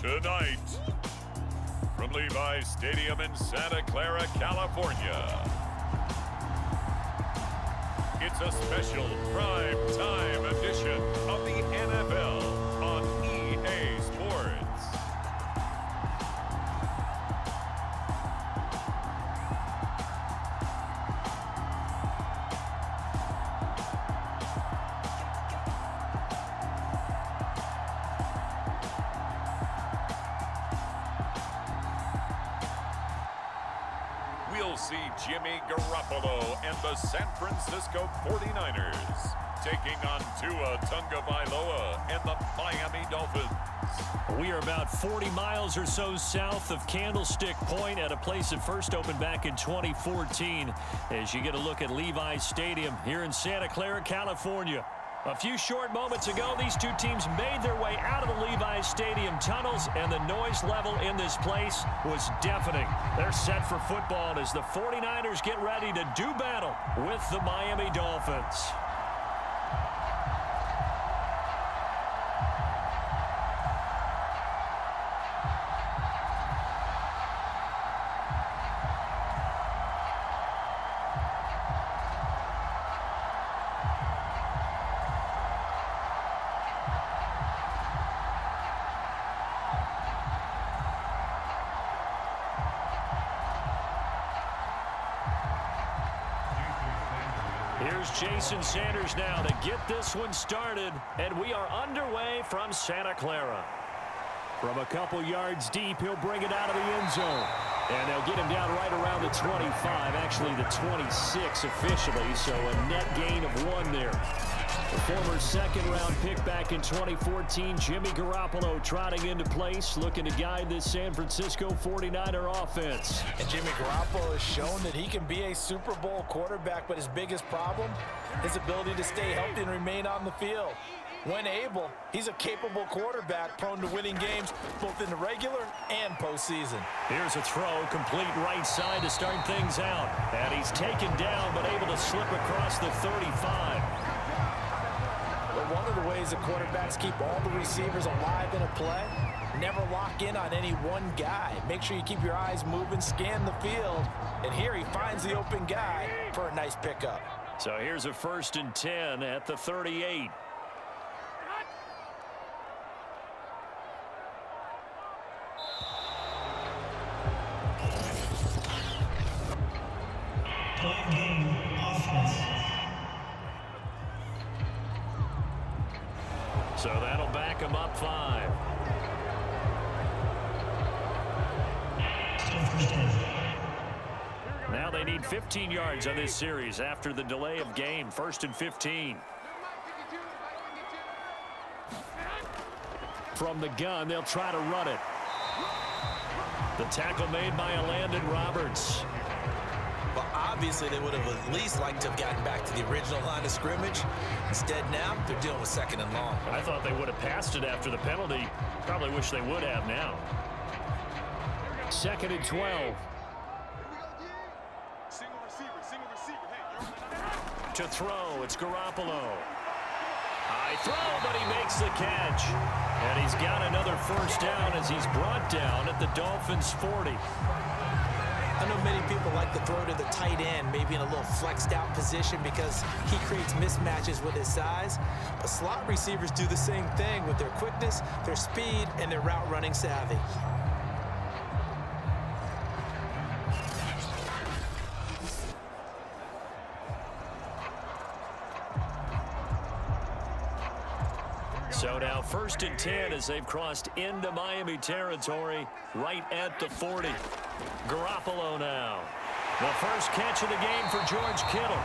Tonight, from Levi Stadium in Santa Clara, California, it's a special prime time edition of the NFL on EA Sports. We'll see Jimmy Garoppolo and the San Francisco 49ers taking on Tua Tagovailoa and the Maimi Dolphins. We are about 40 miles or so south of Candlestick Point at a place that first opened back in 2014 as you get a look at Levi Stadium here in Santa Clara, California. A few short moments ago, these two teams made their way out of the Levi Stadium tunnels, and the noise level in this place was deafening. They're set for football as the 49ers get ready to do battle with the Maimi Dolphins. Here's Jason Sanders now to get this one started, and we are underway from Santa Clara. From a couple yards deep, he'll bring it out of the end zone. And they'll get him down right around the 25, actually the 26 officially, so a net gain of 1 there. The former second-round pick back in 2014, Jimmy Garoppolo trotting into place, looking to guide this San Francisco 49er offense. And Jimmy Garoppolo has shown that he can be a Super Bowl quarterback, but his biggest problem, his ability to stay healthy and remain on the field. When able, he's a capable quarterback prone to winning games both in the regular and postseason. Here's a throw, complete right side to start things out. And he's taken down, but able to slip across the 35. But one of the ways that quarterbacks keep all the receivers alive in a play, never lock in on any one guy. Make sure you keep your eyes moving, scan the field. And here he finds the open guy for a nice pickup. So here's a 1st and 10 at the 38. So that'll back him up 5. Now they need 15 yards on this series after the delay of game. 1st and 15. From the gun, they'll try to run it. The tackle made by Landon Roberts. Well, obviously, they would have at least liked to have gotten back to the original line of scrimmage. Instead, now, they're dealing with 2nd and long. I thought they would have passed it after the penalty. Probably wish they would have now. 2nd and 12. To throw, it's Garoppolo. High throw, but he makes the catch. And he's got another 1st down as he's brought down at the Dolphins' 40. I know many people like to throw to the tight end, maybe in a little flexed out position because he creates mismatches with his size. But slot receivers do the same thing with their quickness, their speed, and their route running savvy. So now 1st and 10 as they've crossed into Miami territory right at the 40. Garoppolo now. The first catch of the game for George Kittle.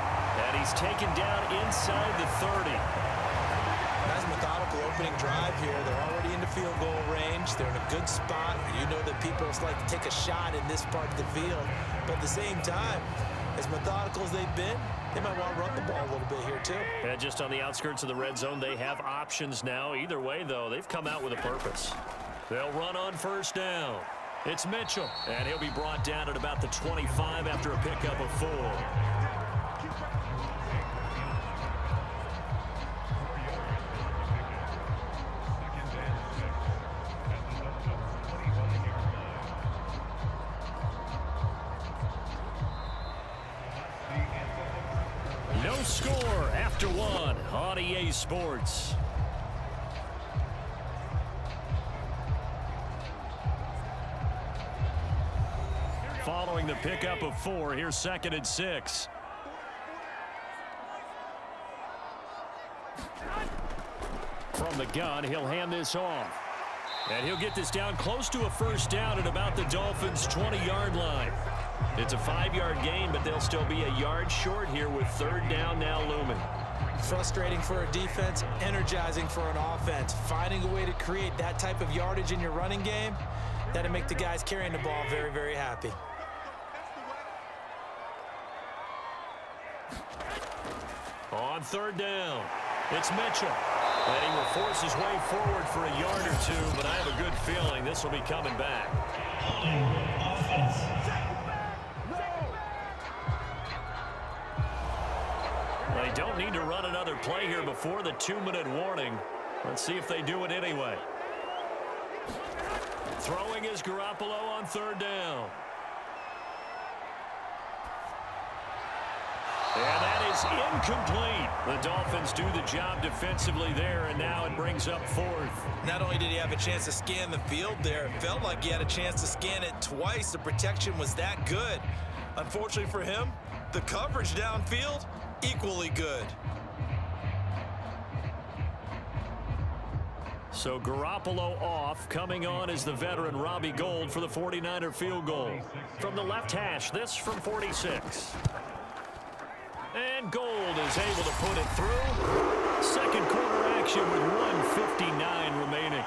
And he's taken down inside the 30. Nice methodical opening drive here. They're already in the field goal range. They're in a good spot. You know that people just like to take a shot in this part of the field. But at the same time, as methodical as they've been, they might want to run the ball a little bit here, too. And just on the outskirts of the red zone, they have options now. Either way, though, they've come out with a purpose. They'll run on 1st down. It's Mitchell, and he'll be brought down at about the 25 after a pickup of 4. score after one on EA Sports. Following the pickup of 4, here's 2nd and 6. From the gun, he'll hand this off. And he'll get this down close to a first down at about the Dolphins' 20-yard line. It's a 5-yard gain, but they'll still be a yard short here with 3rd down now looming. Frustrating for a defense, energizing for an offense. Finding a way to create that type of yardage in your running game, that'll make the guys carrying the ball very, very happy. On 3rd down, it's Mitchell. And he will force his way forward for a yard or 2, but I have a good feeling this will be coming back. They don't need to run another play here before the 2-minute warning. Let's see if they do it anyway. Throwing is Garoppolo on 3rd down. And that is incomplete. The Dolphins do the job defensively there, and now it brings up 4th. Not only did he have a chance to scan the field there, it felt like he had a chance to scan it twice. The protection was that good. Unfortunately for him, the coverage downfield, equally good. So Garoppolo off. Coming on is the veteran Robbie Gould for the 49er field goal. From the left hash, this from 46. And Gould is able to put it through. Second quarter action with 1:59 remaining.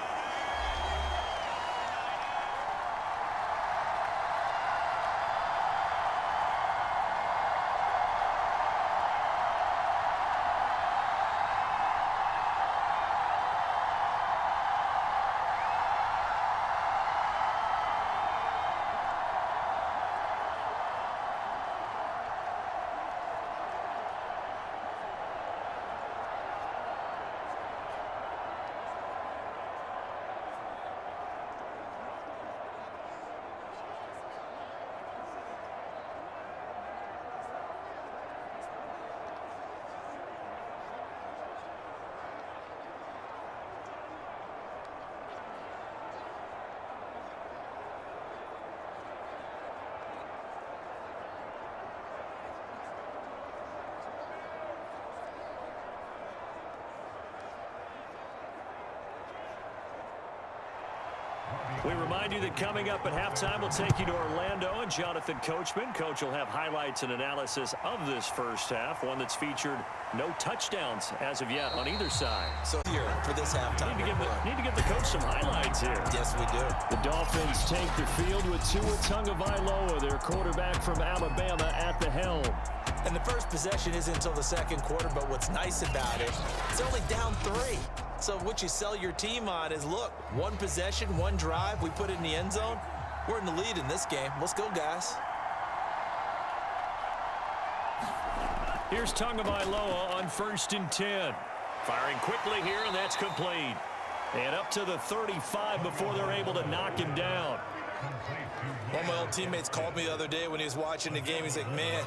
We remind you that coming up at halftime, we'll take you to Orlando and Jonathan Coachman. Coach will have highlights and analysis of this first half, one that's featured no touchdowns as of yet on either side. So here for this halftime. Need to give the coach some highlights here. Yes, we do. The Dolphins take the field with Tua Tagovailoa, their quarterback from Alabama, at the helm. And the first possession isn't until the second quarter, but what's nice about it, it's only down 3. So what you sell your team on is, look, one possession, one drive, we put it in the end zone. We're in the lead in this game. Let's go, guys. Here's Tagovailoa on 1st and 10. Firing quickly here, and that's complete. And up to the 35 before they're able to knock him down. One of my old teammates called me the other day when he was watching the game. He's like, man,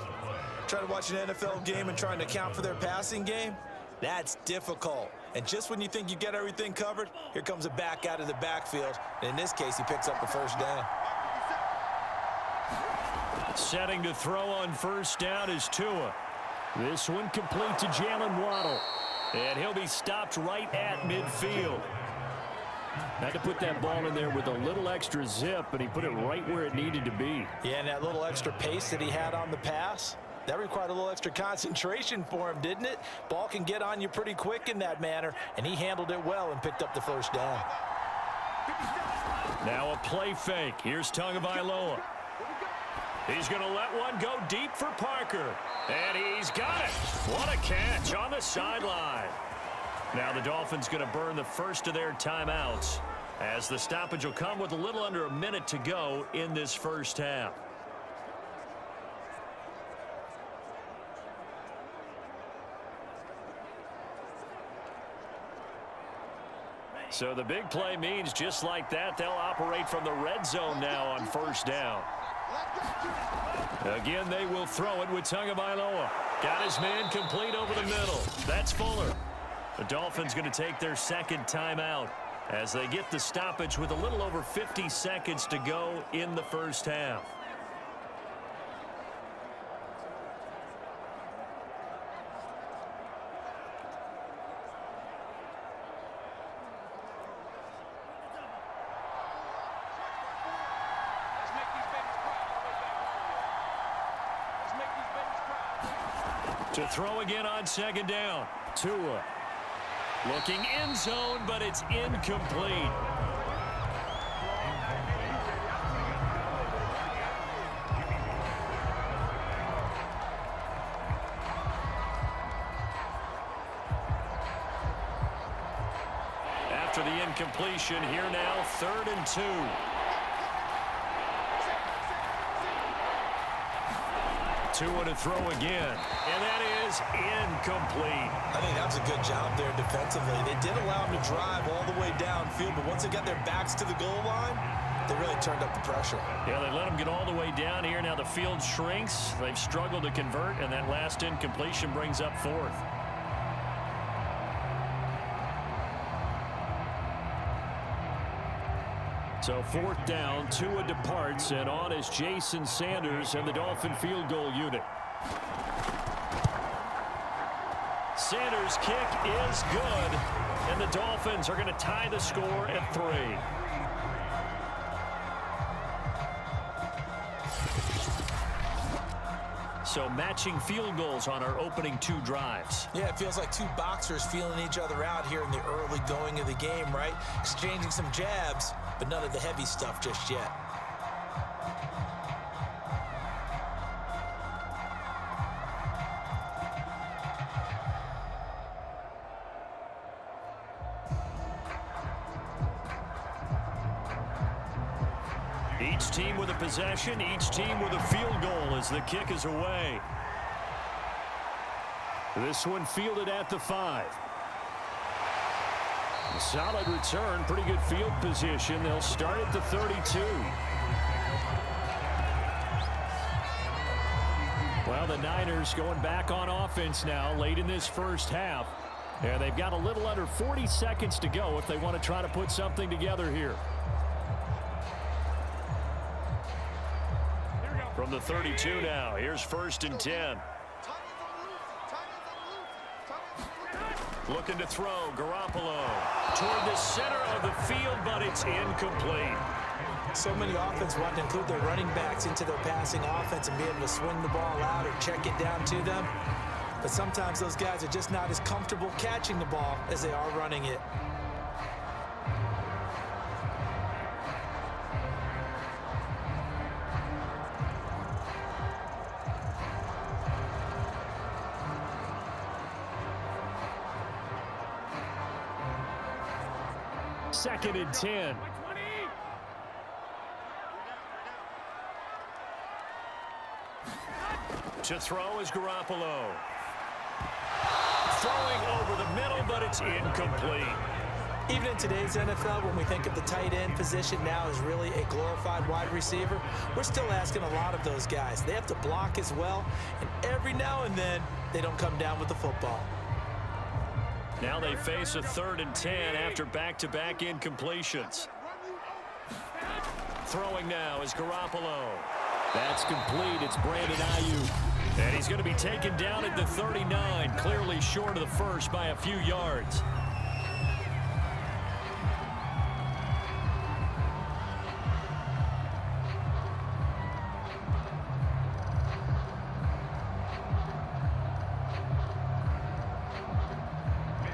trying to watch an NFL game and trying to account for their passing game, that's difficult. And just when you think you get everything covered, here comes a back out of the backfield. And in this case, he picks up the first down. Setting to throw on 1st down is Tua. This one complete to Jalen Waddle. And he'll be stopped right at midfield. Had to put that ball in there with a little extra zip, and he put it right where it needed to be. Yeah, and that little extra pace that he had on the pass, that required a little extra concentration for him, didn't it? Ball can get on you pretty quick in that manner, and he handled it well and picked up the first down. Now a play fake. Here's Tagovailoa. He's going to let one go deep for Parker. And he's got it. What a catch on the sideline. Now the Dolphins going to burn the first of their timeouts, as the stoppage will come with a little under a minute to go in this first half. So the big play means just like that, they'll operate from the red zone now on 1st down. Again, they will throw it with Tagovailoa. Got his man complete over the middle. That's Fuller. The Dolphins going to take their second timeout as they get the stoppage with a little over 50 seconds to go in the first half. To throw again on second down. Tua looking end zone, but it's incomplete. After the incompletion, here now, 3rd and 2. Tua to throw again, and that is incomplete. I think that's a good job there defensively. They did allow him to drive all the way downfield, but once they got their backs to the goal line, they really turned up the pressure. Yeah, they let him get all the way down here. Now the field shrinks. They've struggled to convert, and that last incompletion brings up 4th. So 4th down, Tua departs, and on is Jason Sanders and the Dolphin field goal unit. Sanders' kick is good, and the Dolphins are going to tie the score at 3. So matching field goals on our opening 2 drives. Yeah, it feels like 2 boxers feeling each other out here in the early going of the game, right? Exchanging some jabs, but none of the heavy stuff just yet. Each team with a possession, each team with a field goal as the kick is away. This one fielded at the 5. A solid return, pretty good field position. They'll start at the 32. Well, the Niners going back on offense now late in this first half. And they've got a little under 40 seconds to go if they want to try to put something together here. From the 32 now, here's 1st and 10. Looking to throw, Garoppolo toward the center of the field, but it's incomplete. So many offense want to include their running backs into their passing offense and be able to swing the ball out or check it down to them. But sometimes those guys are just not as comfortable catching the ball as they are running it. Second and 10. To throw is Garoppolo. Throwing over the middle, but it's incomplete. Even in today's NFL, when we think of the tight end position now as really a glorified wide receiver, we're still asking a lot of those guys. They have to block as well, and every now and then, they don't come down with the football. Now they face a 3rd and 10 after back-to-back incompletions. Throwing now is Garoppolo. That's complete. It's Brandon Ayuk. And he's going to be taken down at the 39, clearly short of the first by a few yards.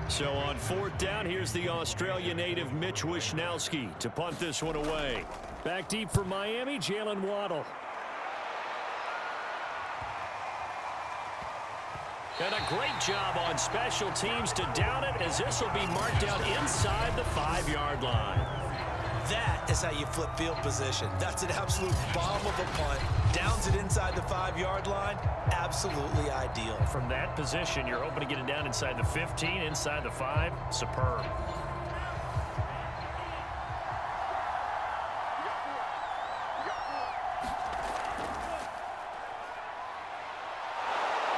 So on 4th down, here's the Australia native Mitch Wishnowsky to punt this one away. Back deep for Miami, Jalen Waddle. And a great job on special teams to down it, as this will be marked down inside the 5-yard line. That is how you flip field position. That's an absolute bomb of a punt. Downs it inside the 5-yard line. Absolutely ideal. From that position, you're hoping to get it down inside the 15, inside the 5. Superb.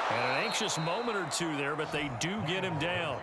And an anxious moment or two there, but they do get him down.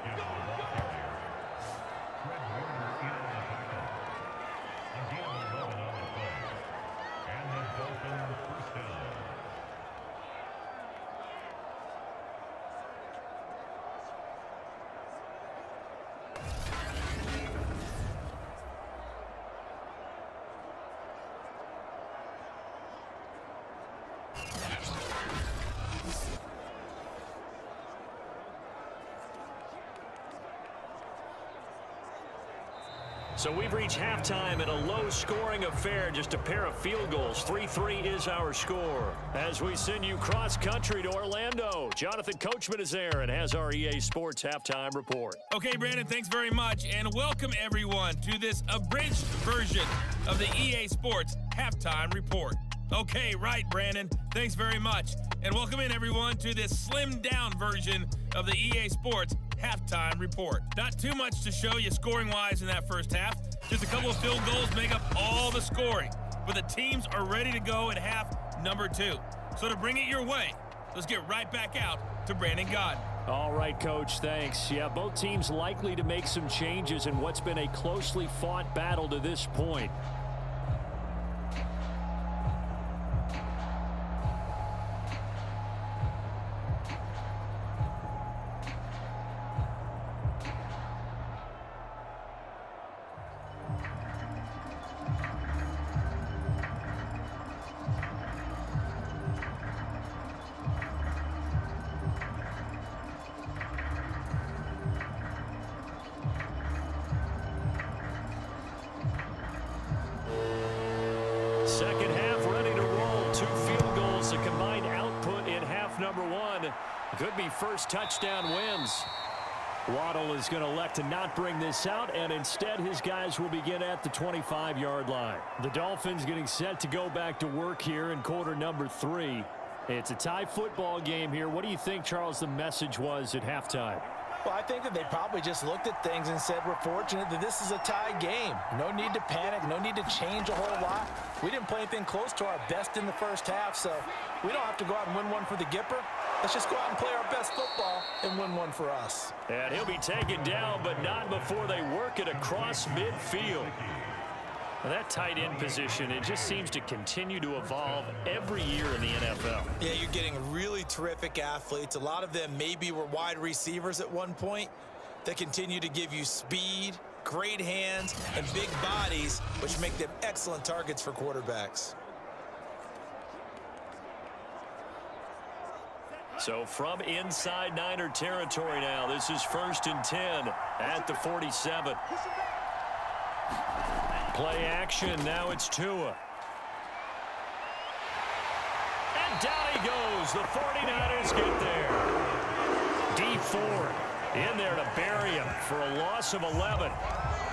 So we've reached halftime in a low-scoring affair, just a pair of field goals. 3-3 is our score. As we send you cross-country to Orlando, Jonathan Coachman is there and has our EA Sports halftime report. Okay, Brandon, thanks very much, and welcome everyone to this abridged version of the EA Sports halftime report. Okay, right, Brandon, thanks very much, and welcome in everyone to this slimmed-down version of the EA Sports halftime report. Not too much to show you scoring-wise in that first half. Just a couple of field goals make up all the scoring. But the teams are ready to go at half number 2. So to bring it your way, let's get right back out to Brandon Godden. All right, Coach, thanks. Yeah, both teams likely to make some changes in what's been a closely fought battle to this point. Second half ready to roll. 2 field goals, the combined output in half number 1. Could be first touchdown wins. Waddle is going to elect to not bring this out, and instead his guys will begin at the 25-yard line. The Dolphins getting set to go back to work here in quarter number 3. It's a tie football game here. What do you think, Charles, the message was at halftime? Well, I think that they probably just looked at things and said, we're fortunate that this is a tie game. No need to panic, no need to change a whole lot. We didn't play anything close to our best in the first half, so we don't have to go out and win one for the Gipper. Let's just go out and play our best football and win one for us. And he'll be taken down, but not before they work it across midfield. Now that tight end position, it just seems to continue to evolve every year in the NFL. Yeah, you're getting really terrific athletes. A lot of them maybe were wide receivers at one point that continue to give you speed, great hands, and big bodies, which make them excellent targets for quarterbacks. So from inside Niner territory now, this is 1st and 10 at the 47. Play action, now it's Tua. And down he goes. The 49ers get there. D Ford in there to bury him for a loss of 11.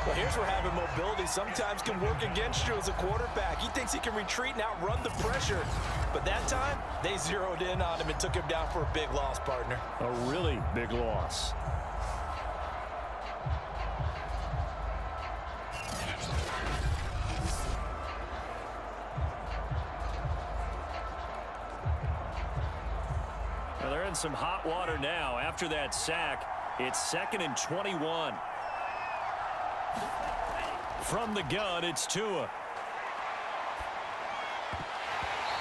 Well, here's where having mobility sometimes can work against you as a quarterback. He thinks he can retreat and outrun the pressure. But that time, they zeroed in on him and took him down for a big loss, partner. A really big loss. Well, they're in some hot water now. After that sack, it's 2nd and 21. From the gun, it's Tua.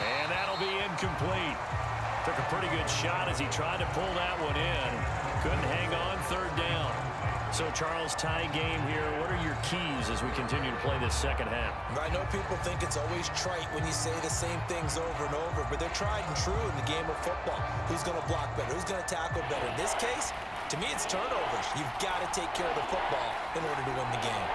And that'll be incomplete. Took a pretty good shot as he tried to pull that one in. Couldn't hang on, 3rd down. So, Charles, tie game here. What are your keys as we continue to play this second half? I know people think it's always trite when you say the same things over and over, but they're tried and true in the game of football. Who's going to block better? Who's going to tackle better? In this case, to me, it's turnovers. You've got to take care of the football in order to win the game.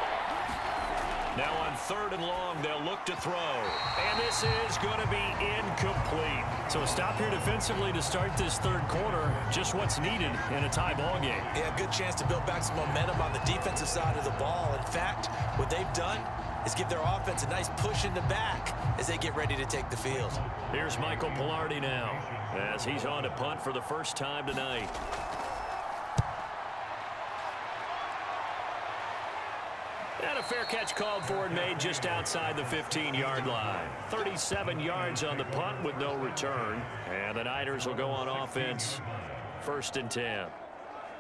Now on 3rd and long, they'll look to throw. And this is going to be incomplete. So a stop here defensively to start this 3rd quarter. Just what's needed in a tie ball game. Yeah, good chance to build back some momentum on the defensive side of the ball. In fact, what they've done is give their offense a nice push in the back as they get ready to take the field. Here's Michael Pilardi now as he's on to punt for the first time tonight. And a fair catch called for and made just outside the 15-yard line. 37 yards on the punt with no return. And the Niners will go on offense 1st and 10.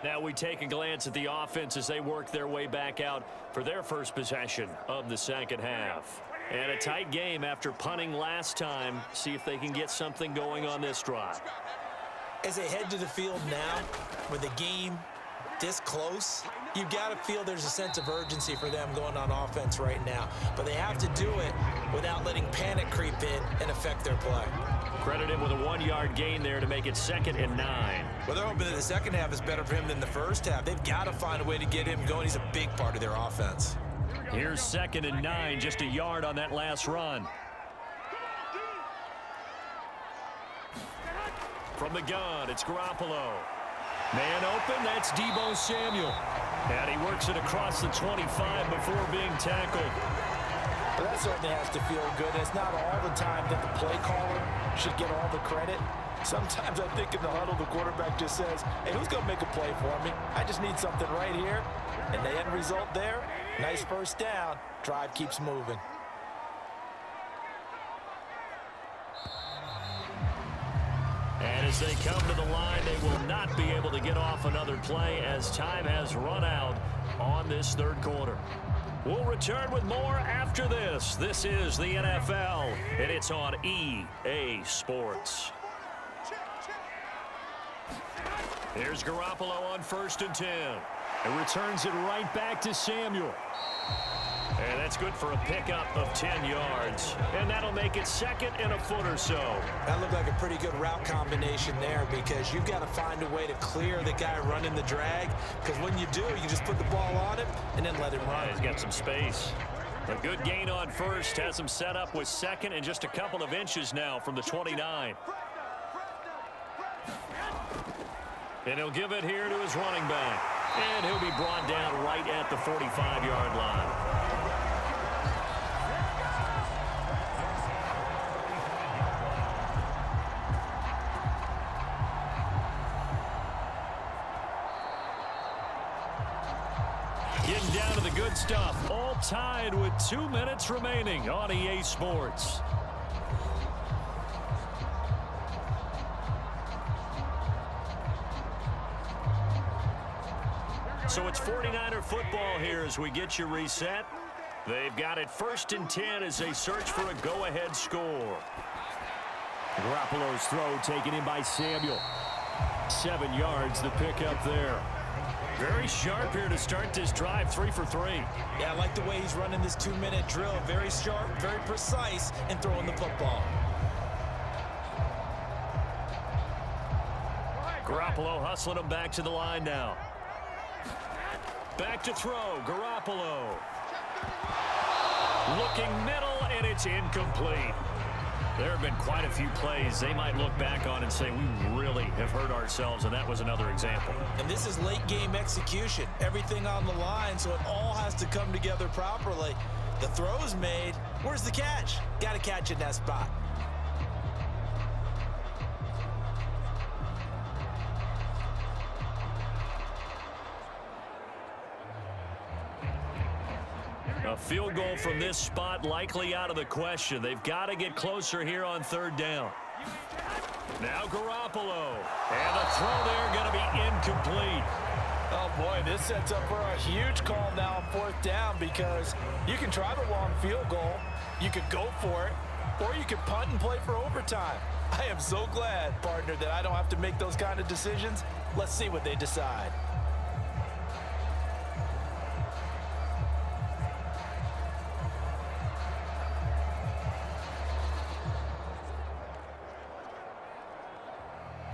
Now we take a glance at the offense as they work their way back out for their first possession of the second half. And a tight game after punting last time. See if they can get something going on this drive. As they head to the field now, with the game this close, you've got to feel there's a sense of urgency for them going on offense right now. But they have to do it without letting panic creep in and affect their play. Credit him with a 1-yard gain there to make it 2nd and 9. Well, they're hoping that the second half is better for him than the first half. They've got to find a way to get him going. He's a big part of their offense. Here's 2nd and 9, just a yard on that last run. From the gun, it's Garoppolo. Man open, that's Deebo Samuel. And he works it across the 25 before being tackled. Well, that certainly has to feel good. It's not all the time that the play caller should get all the credit. Sometimes I think in the huddle, the quarterback just says, hey, who's going to make a play for me? I just need something right here. And the end result there, nice first down. Drive keeps moving. And as they come to the line, they will not be able to get off another play as time has run out on this 3rd quarter. We'll return with more after this. This is the NFL, and it's on EA Sports. Here's Garoppolo on 1st and 10. And returns it right back to Samuel. And that's good for a pickup of 10 yards. And that'll make it 2nd and a foot or so. That looked like a pretty good route combination there because you've got to find a way to clear the guy running the drag. Because when you do, you just put the ball on him and then let him run. He's got some space. A good gain on 1st has him set up with 2nd and just a couple of inches now from the 29. And he'll give it here to his running back. And he'll be brought down right at the 45-yard line. Getting down to the good stuff. All tied with 2 minutes remaining on EA Sports. So it's 49er football here as we get you reset. They've got it 1st and 10 as they search for a go-ahead score. Garoppolo's throw taken in by Samuel. 7 yards the pickup there. Very sharp here to start this drive, 3 for 3. Yeah, I like the way he's running this 2-minute drill. Very sharp, very precise in throwing the football. Garoppolo hustling him back to the line now. Back to throw, Garoppolo. Looking middle, and it's incomplete. There have been quite a few plays they might look back on and say, we really have hurt ourselves, and that was another example. And this is late game execution. Everything on the line, so it all has to come together properly. The throw's made. Where's the catch? Got to catch in that spot. A field goal from this spot likely out of the question. They've got to get closer here on 3rd down. Now Garoppolo. And the throw there going to be incomplete. Oh, boy, this sets up for a huge call now on 4th down because you can try the long field goal, you could go for it, or you could punt and play for overtime. I am so glad, partner, that I don't have to make those kind of decisions. Let's see what they decide.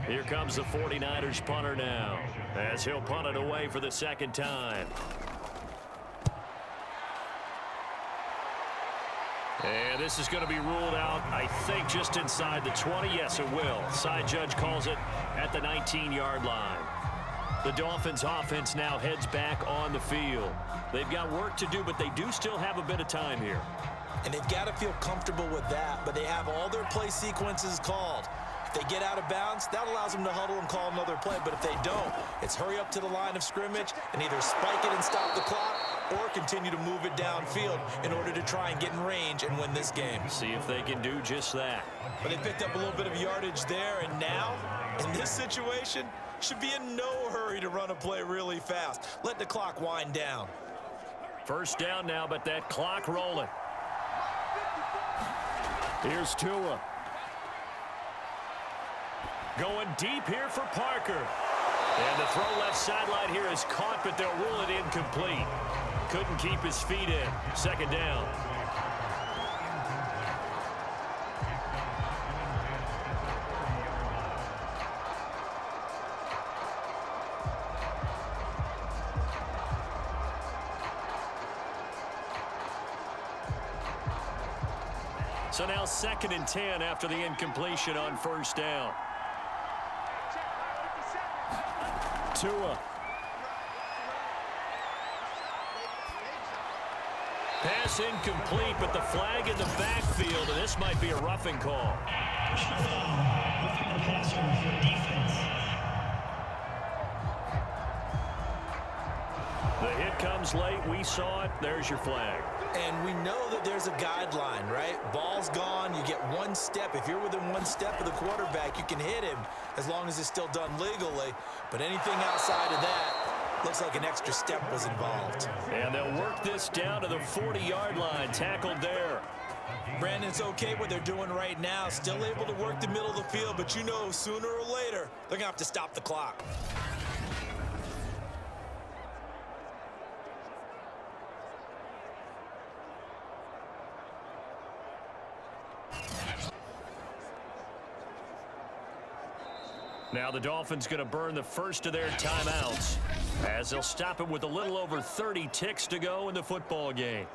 Here comes the 49ers punter now, as he'll punt it away for the 2nd time. And this is going to be ruled out, I think, just inside the 20. Yes, it will. Side judge calls it at the 19-yard line. The Dolphins offense now heads back on the field. They've got work to do, but they do still have a bit of time here. And they've got to feel comfortable with that, but they have all their play sequences called. If they get out of bounds, that allows them to huddle and call another play. But if they don't, it's hurry up to the line of scrimmage and either spike it and stop the clock or continue to move it downfield in order to try and get in range and win this game. See if they can do just that. But they picked up a little bit of yardage there, and now, in this situation, should be in no hurry to run a play really fast. Let the clock wind down. First down now, but that clock rolling. Here's Tua. Going deep here for Parker. And the throw left sideline here is caught, but they'll rule it incomplete. Couldn't keep his feet in. Second down. So now 2nd and 10 after the incompletion on first down. Tua. Pass incomplete, but the flag in the backfield, and this might be a roughing call. The hit comes late. We saw it. There's your flag. And we know that there's a guideline, right? Ball's gone. You get one step. If you're within one step of the quarterback, you can hit him as long as it's still done legally. But anything outside of that, looks like an extra step was involved. And they'll work this down to the 40-yard line. Tackled there. Brandon, it's okay what they're doing right now. Still able to work the middle of the field, but you know sooner or later, they're going to have to stop the clock. Now the Dolphins going to burn the first of their timeouts as they'll stop it with a little over 30 ticks to go in the football game.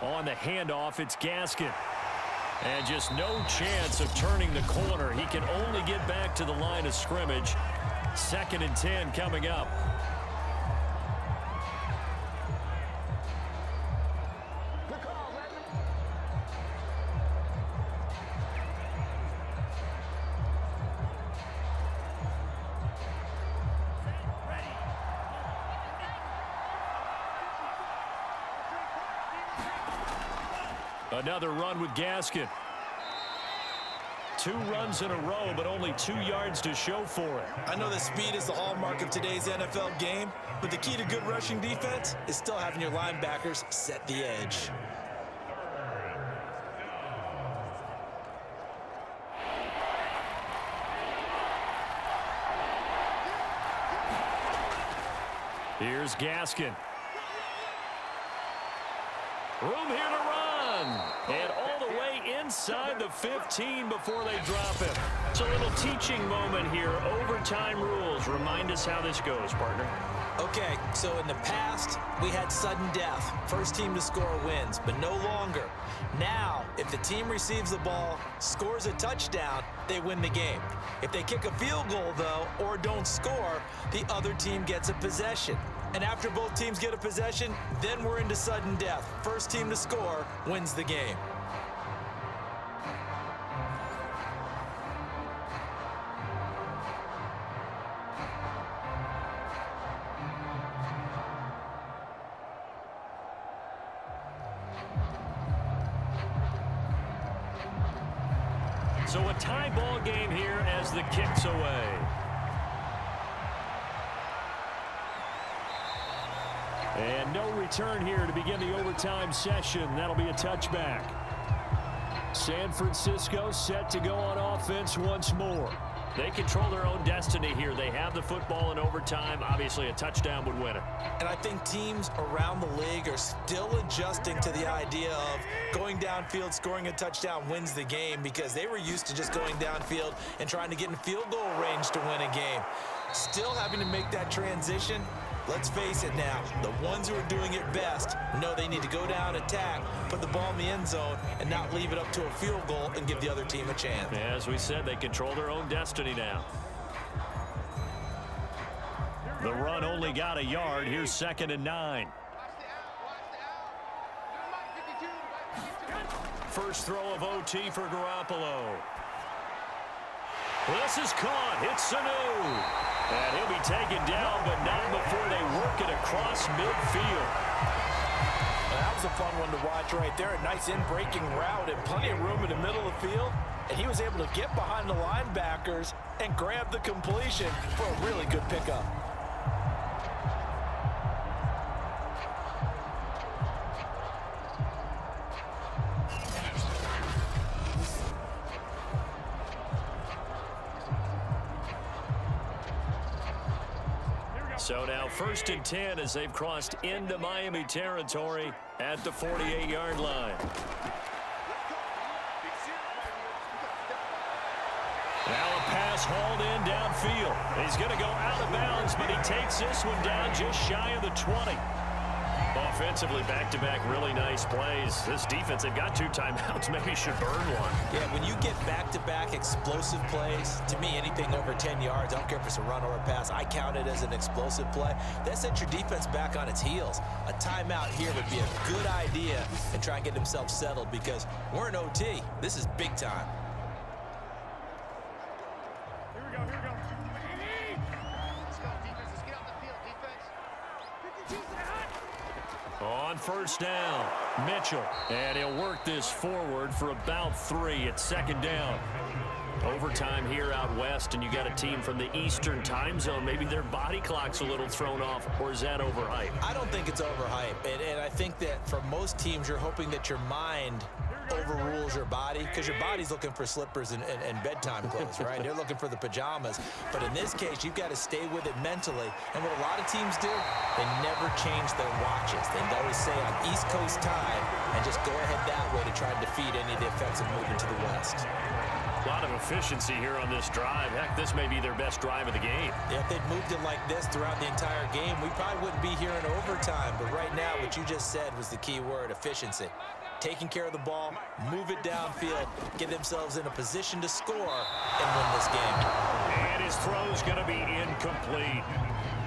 On the handoff, it's Gaskin. And just no chance of turning the corner. He can only get back to the line of scrimmage. 2nd and 10 coming up. Another run with Gaskin. 2 runs in a row, but only 2 yards to show for it. I know that speed is the hallmark of today's NFL game, but the key to good rushing defense is still having your linebackers set the edge. Here's Gaskin. Room here to run. And all the way inside the 15 before they drop him. It's a little teaching moment here. Overtime rules. Remind us how this goes, partner. Okay, so in the past, we had sudden death. First team to score wins, but no longer. Now, if the team receives the ball, scores a touchdown, they win the game. If they kick a field goal, though, or don't score, the other team gets a possession. And after both teams get a possession, then we're into sudden death. First team to score wins the game. So a tie ball game here as the kick's away. And no return here to begin the overtime session. That'll be a touchback. San Francisco set to go on offense once more. They control their own destiny here. They have the football in overtime. Obviously, a touchdown would win it. And I think teams around the league are still adjusting to the idea of going downfield, scoring a touchdown wins the game, because they were used to just going downfield and trying to get in field goal range to win a game. Still having to make that transition. Let's face it now, the ones who are doing it best know they need to go down, attack, put the ball in the end zone, and not leave it up to a field goal and give the other team a chance. As we said, they control their own destiny now. The run only got a yard. Here's 2nd and 9. first throw of OT for Garoppolo. This is caught. It's Sanu. And he'll be taken down, but not before they work it across midfield. That was a fun one to watch right there. A nice in-breaking route and plenty of room in the middle of the field. And he was able to get behind the linebackers and grab the completion for a really good pickup. So now 1st and 10 as they've crossed into Miami territory at the 48-yard line. Now a pass hauled in downfield. He's going to go out of bounds, but he takes this one down just shy of the 20. Offensively, back-to-back really nice plays. This defense, they've got 2 timeouts, maybe should burn one. Yeah, when you get back-to-back explosive plays, to me, anything over 10 yards, I don't care if it's a run or a pass, I count it as an explosive play. That sets your defense back on its heels. A timeout here would be a good idea and try and get themselves settled because we're in OT. This is big time. Here we go. Let's go, defense. Let's get on the field, defense. 52's in the hut. On 1st down, Mitchell. And he'll work this forward for about 3 at 2nd down. Overtime here out west, and you got a team from the Eastern time zone. Maybe their body clock's a little thrown off, or is that overhyped? I don't think it's overhyped, and I think that for most teams, you're hoping that your mind overrules your body because your body's looking for slippers and bedtime clothes, right? They're looking for the pajamas. But in this case, you've got to stay with it mentally. And what a lot of teams do, they never change their watches. They always say on East Coast time and just go ahead that way to try and defeat any of the effects of moving to the West. A lot of efficiency here on this drive. Heck, this may be their best drive of the game. Yeah, if they'd moved it like this throughout the entire game, we probably wouldn't be here in overtime. But right now, what you just said was the key word, efficiency. Taking care of the ball, move it downfield, get themselves in a position to score, and win this game. And his throw's going to be incomplete.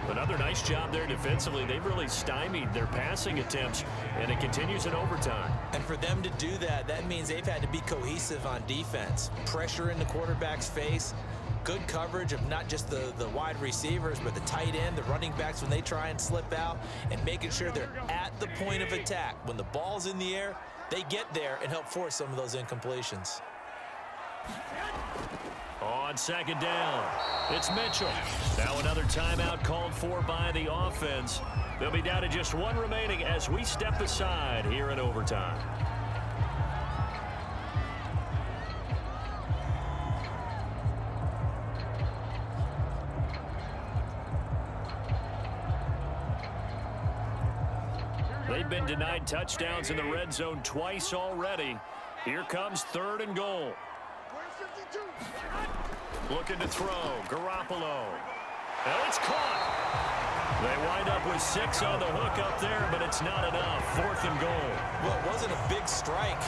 Another nice job there defensively. They've really stymied their passing attempts, and it continues in overtime. And for them to do that, that means they've had to be cohesive on defense. Pressure in the quarterback's face, good coverage of not just the wide receivers, but the tight end, the running backs when they try and slip out, and making sure they're at the point of attack. When the ball's in the air, they get there and help force some of those incompletions. On 2nd down, it's Mitchell. Now another timeout called for by the offense. They'll be down to just 1 remaining as we step aside here in overtime. They've been denied touchdowns in the red zone twice already. Here comes 3rd and goal. Looking to throw, Garoppolo. And it's caught. They wind up with 6 on the hook up there, but it's not enough. 4th and goal. Well, it wasn't a big strike,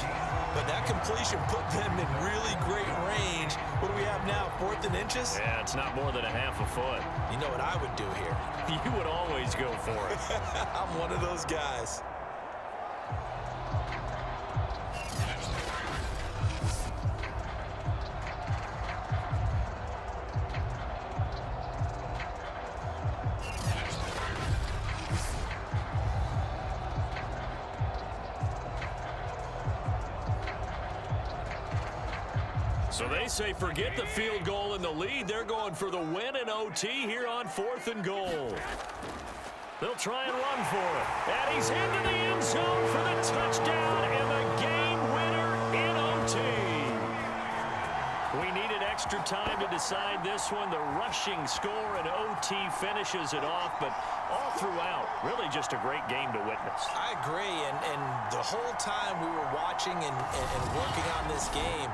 but that completion put them in really great range. What do we have now, 4th and inches? Yeah, it's not more than a half a foot. You know what I would do here? You would always go for it. I'm one of those guys. So they say forget the field goal and the lead. They're going for the win in OT here on 4th and goal. They'll try and run for it. And he's into the end zone for the touchdown and the game winner in OT. We needed extra time to decide this one. The rushing score in OT finishes it off, but all throughout, really just a great game to witness. I agree, and the whole time we were watching and working on this game,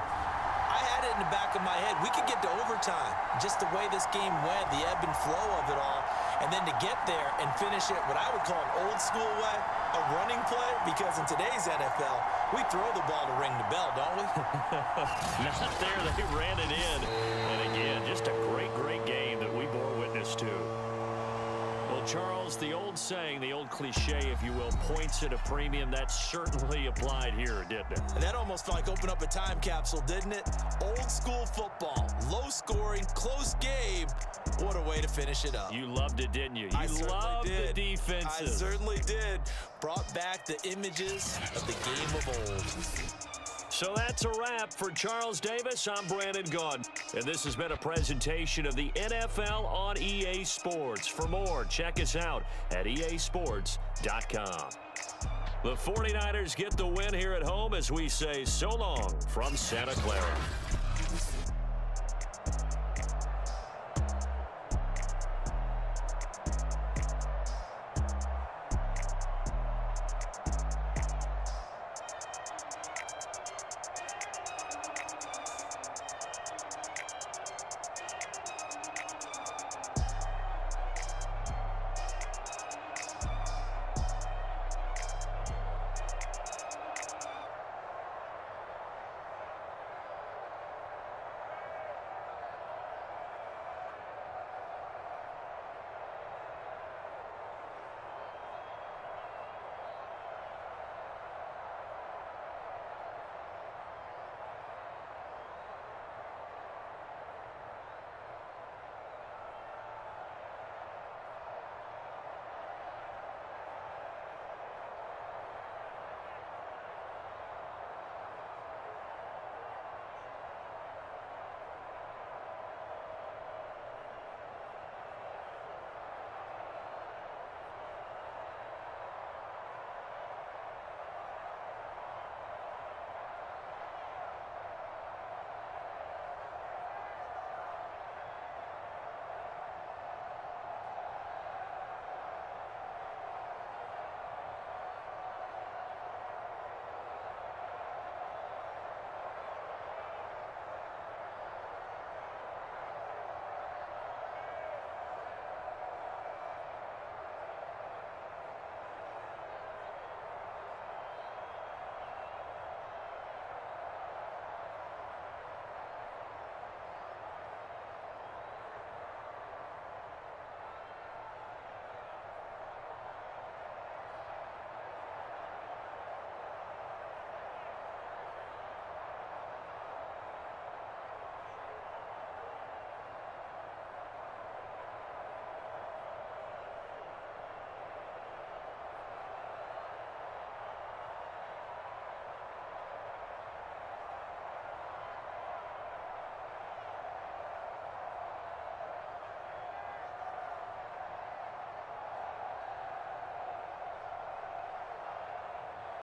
I had it in the back of my head. We could get to overtime. Just the way this game went, the ebb and flow of it all. And then to get there and finish it what I would call an old school way, a running play, because in today's NFL, we throw the ball to ring the bell, don't we? Not there. They ran it in. And again, just a great, great game that we bore witness to. Well, Charles, the old saying, the old cliche, if you will, points at a premium, that certainly applied here, didn't it? And that almost felt like open up a time capsule, didn't it? Old school football, low scoring, close game. What a way to finish it up. You loved it, didn't you? I You certainly loved the did. defenses. I certainly did. Brought back the images of the game of old. So that's a wrap for Charles Davis. I'm Brandon Gaudin, and this has been a presentation of the NFL on EA Sports. For more, check us out at easports.com. The 49ers get the win here at home as we say so long from Santa Clara.